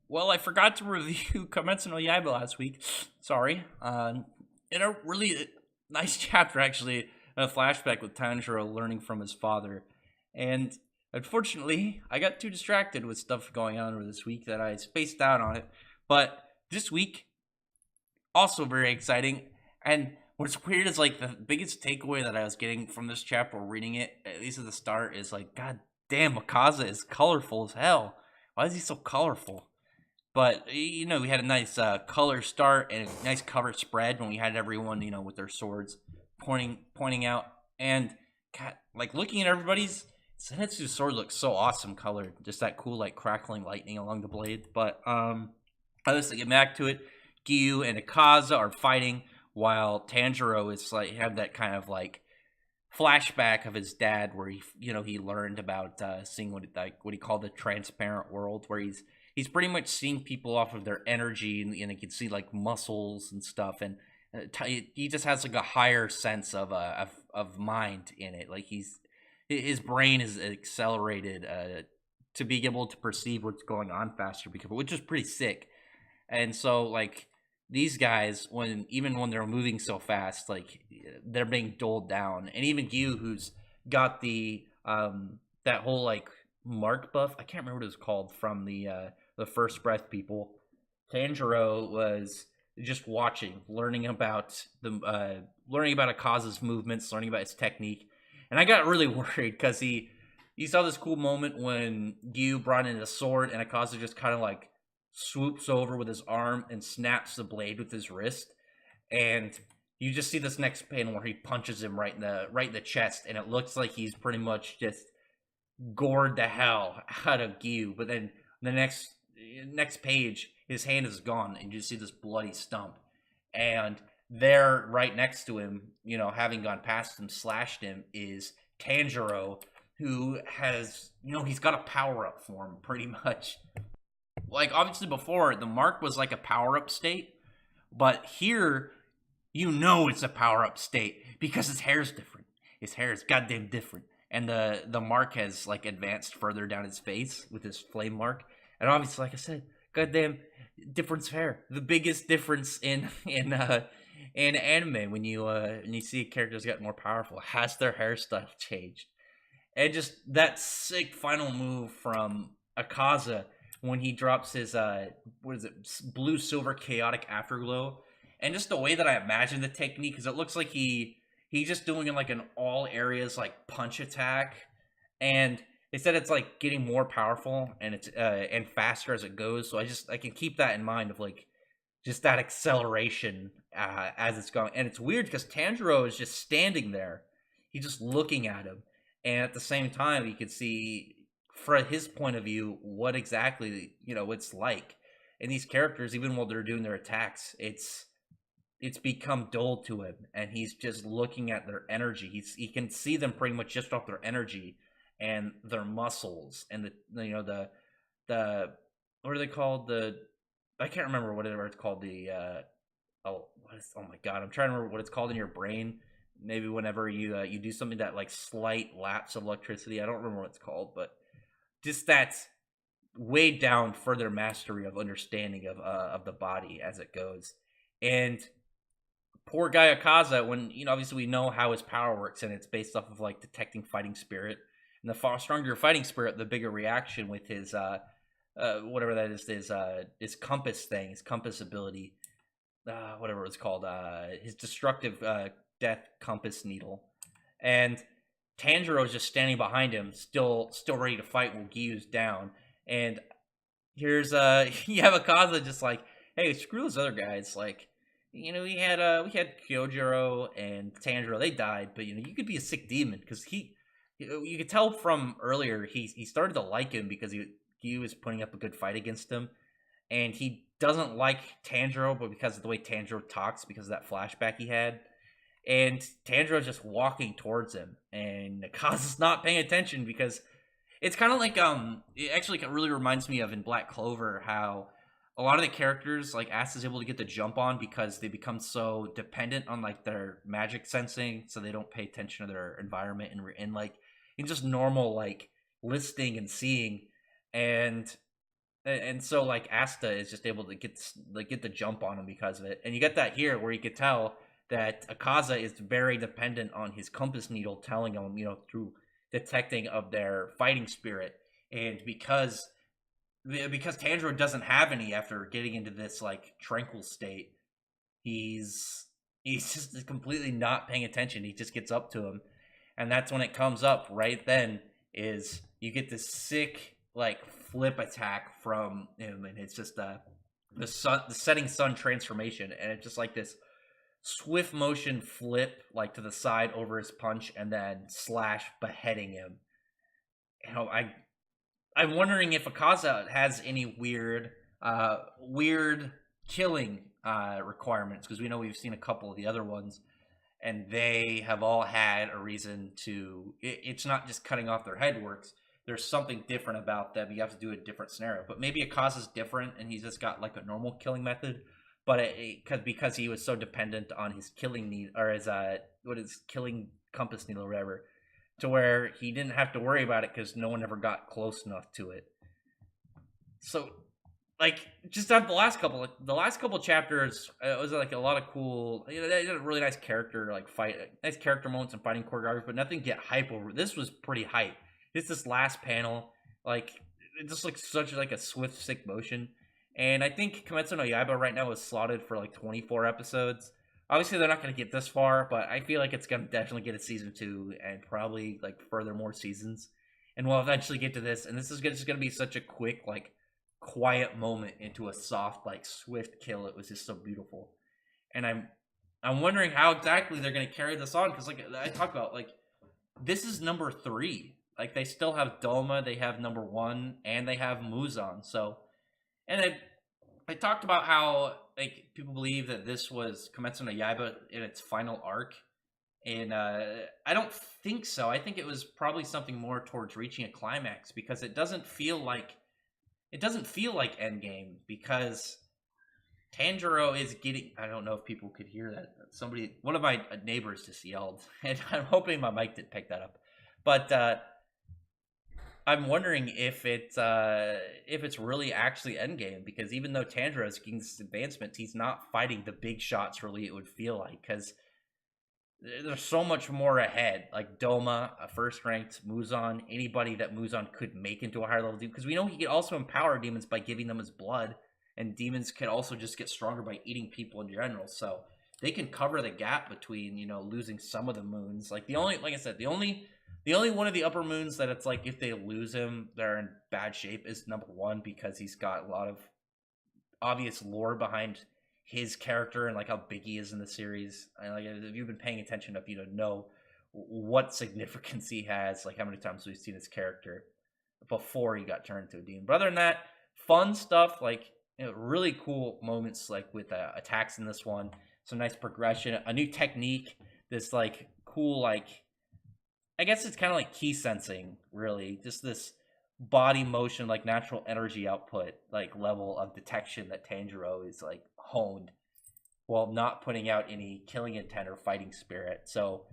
Well, I forgot to review Kimetsu no Yaiba last week. Sorry. In a really nice chapter, actually, a flashback with Tanjiro learning from his father. And unfortunately, I got too distracted with stuff going on over this week that I spaced out on it. But this week, also very exciting. And what's weird is like the biggest takeaway that I was getting from this chapter reading it, at least at the start, is like, God damn, Makaza is colorful as hell. Why is he so colorful? But we had a nice color start and a nice cover spread when we had everyone, with their swords pointing out. And God, like looking at everybody's Zenitsu's sword looks so awesome colored, just that cool like crackling lightning along the blade. But let's get back to it. Gyu and Akaza are fighting while Tanjiro is like have that kind of like flashback of his dad where he learned about seeing what he called the transparent world, where he's pretty much seeing people off of their energy, and he can see like muscles and stuff, and he just has like a higher sense of mind in it. Like his brain is accelerated to be able to perceive what's going on faster, because which is pretty sick. And so like these guys, when they're moving so fast, like they're being doled down. And even Gyu, who's got the that whole like mark buff, I can't remember what it was called, from the first breath people. Tanjiro was just watching, learning about Akaza's movements, learning about his technique. And I got really worried because he saw this cool moment when Gyu brought in a sword and Akaza just kind of like swoops over with his arm and snaps the blade with his wrist. And you just see this next panel where he punches him right in the chest, and it looks like he's pretty much just gored the hell out of Gyu. But then the next page, his hand is gone, and you see this bloody stump. And there, right next to him, having gone past him, slashed him, is Tanjiro, who has, he's got a power up for him, pretty much. Like, obviously, before, the mark was like a power up state, but here, it's a power up state because his hair's different. His hair is goddamn different. And the mark has like advanced further down his face with his flame mark. And obviously, like I said, goddamn difference of hair. The biggest difference in anime when you see characters get more powerful, has their hairstyle changed. And just that sick final move from Akaza when he drops his what is it, blue silver chaotic afterglow, and just the way that I imagine the technique, because it looks like he's just doing like an all areas like punch attack, and they said it's like getting more powerful and it's and faster as it goes. So I can keep that in mind of like just that acceleration as it's going. And it's weird because Tanjiro is just standing there, he's just looking at him, and at the same time you can see from his point of view what exactly it's like. And these characters, even while they're doing their attacks, it's become dull to him, and he's just looking at their energy. He can see them pretty much just off their energy and their muscles, and the what are they called, the I can't remember whatever it's called, oh my god, I'm trying to remember what it's called in your brain. Maybe whenever you do something that like slight lapse of electricity, I don't remember what it's called, but just that's way down further mastery of understanding of the body as it goes. And poor guy Akaza, when obviously we know how his power works, and it's based off of like detecting fighting spirit, and the far stronger your fighting spirit, the bigger reaction with his whatever that is, his compass thing, his compass ability, whatever it's called, his destructive death compass needle. And Tanjiro is just standing behind him, still ready to fight when Gyu's down. And here's you have Akaza just like, hey, screw those other guys. Like, we had Kyojiro and Tanjiro, they died, but you could be a sick demon, because you could tell from earlier he started to like him because Gyu is putting up a good fight against him, and he doesn't like Tanjiro, but because of the way Tanjiro talks, because of that flashback he had. And Tanjiro's just walking towards him, and Nakaza's not paying attention, because it's kind of like it actually really reminds me of in Black Clover how a lot of the characters like Ass is able to get the jump on because they become so dependent on like their magic sensing, so they don't pay attention to their environment and like in just normal like listening and seeing. And and so like Asta is just able to get the jump on him because of it. And you get that here where you could tell that Akaza is very dependent on his compass needle telling him, through detecting of their fighting spirit. And because Tanjiro doesn't have any after getting into this like tranquil state, he's just completely not paying attention. He just gets up to him, and that's when it comes up right then is you get this sick like flip attack from him, and it's just the setting sun transformation, and it's just like this swift motion flip like to the side over his punch, and then slash beheading him. I'm wondering if Akaza has any weird killing requirements, because we know we've seen a couple of the other ones, and they have all had a reason to. It's not just cutting off their head works. There's something different about them. You have to do a different scenario. But maybe Akaza's different, and he's just got like a normal killing method. But because he was so dependent on his killing need, or his killing compass needle or whatever, to where he didn't have to worry about it because no one ever got close enough to it. So, like, just on the last couple chapters, it was like a lot of cool, they had a really nice character like fight, nice character moments and fighting choreography, but nothing get hype over. This was pretty hype. It's this last panel, like it just looks such like a swift, sick motion. And I think Kimetsu no Yaiba right now is slotted for like 24 episodes. Obviously, they're not going to get this far, but I feel like it's going to definitely get a season 2 and probably like further more seasons. And we'll eventually get to this. And this is just going to be such a quick, like, quiet moment into a soft, like, swift kill. It was just so beautiful. And I'm wondering how exactly they're going to carry this on, because like I talked about, like, this is number 3. Like, they still have Doma, they have number 1, and they have Muzan. So, and I talked about how like people believe that this was Kimetsu no Yaiba in its final arc, and I don't think so. I think it was probably something more towards reaching a climax, because it doesn't feel like Endgame, because Tanjiro is getting. I don't know if people could hear that. One of my neighbors just yelled, and I'm hoping my mic didn't pick that up, but. I'm wondering if it's really actually Endgame, because even though Tanjiro is getting this advancement, he's not fighting the big shots really, it would feel like, because there's so much more ahead. Like Doma, a first-ranked Muzan, anybody that Muzan could make into a higher level demon, because we know he could also empower demons by giving them his blood, and demons can also just get stronger by eating people in general, so they can cover the gap between, losing some of the moons. Like I said, the only one of the upper moons that it's like if they lose him, they're in bad shape is number 1, because he's got a lot of obvious lore behind his character and like how big he is in the series. And like if you've been paying attention enough, you know what significance he has, like how many times we've seen his character before he got turned into a demon. But other than that, fun stuff, like really cool moments, like with attacks in this one. Some nice progression, a new technique, this like cool like. I guess it's kind of like key sensing, really. Just this body motion, like natural energy output, like level of detection that Tanjiro is like honed, while not putting out any killing intent or fighting spirit. So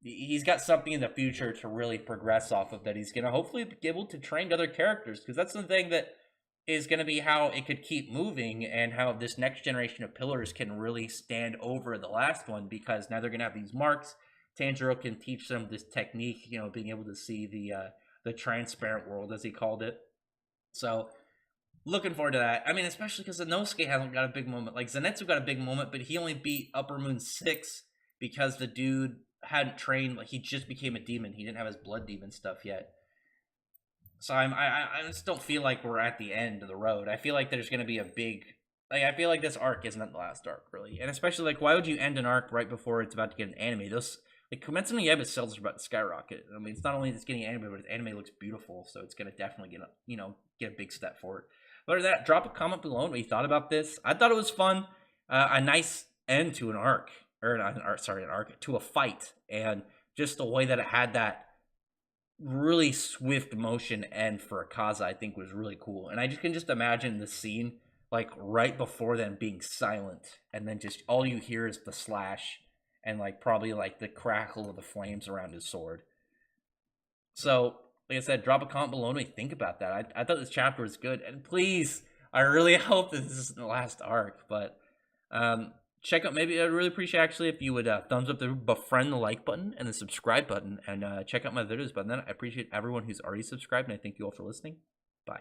he's got something in the future to really progress off of, that he's going to hopefully be able to train other characters, because that's the thing that is going to be how it could keep moving, and how this next generation of pillars can really stand over the last one, because now they're going to have these marks. Tanjiro can teach them this technique, being able to see the transparent world, as he called it. So, looking forward to that. I mean, especially because Inosuke hasn't got a big moment. Like, Zenitsu got a big moment, but he only beat Upper Moon 6 because the dude hadn't trained. Like, he just became a demon. He didn't have his blood demon stuff yet. So, I just don't feel like we're at the end of the road. I feel like there's going to be a big... Like, I feel like this arc isn't the last arc, really. And especially, like, why would you end an arc right before it's about to get an anime? Like, Kimetsu no Yaiba sales are about to skyrocket. I mean, it's not only just getting anime, but its anime looks beautiful, so it's going to definitely get a big step forward. But other than that, drop a comment below on what you thought about this. I thought it was fun. A nice end to an arc. Or not an arc, sorry, an arc. To a fight. And just the way that it had that really swift motion end for Akaza, I think was really cool. And I can just imagine the scene, like, right before them being silent. And then just all you hear is the slash. And, like, probably, like, the crackle of the flames around his sword. So, like I said, drop a comment below and what you think about that. I thought this chapter was good, and please, I really hope that this isn't the last arc. But check out, maybe I'd really appreciate actually if you would thumbs up the befriend the like button and the subscribe button, and check out my videos. But then I appreciate everyone who's already subscribed, and I thank you all for listening. Bye.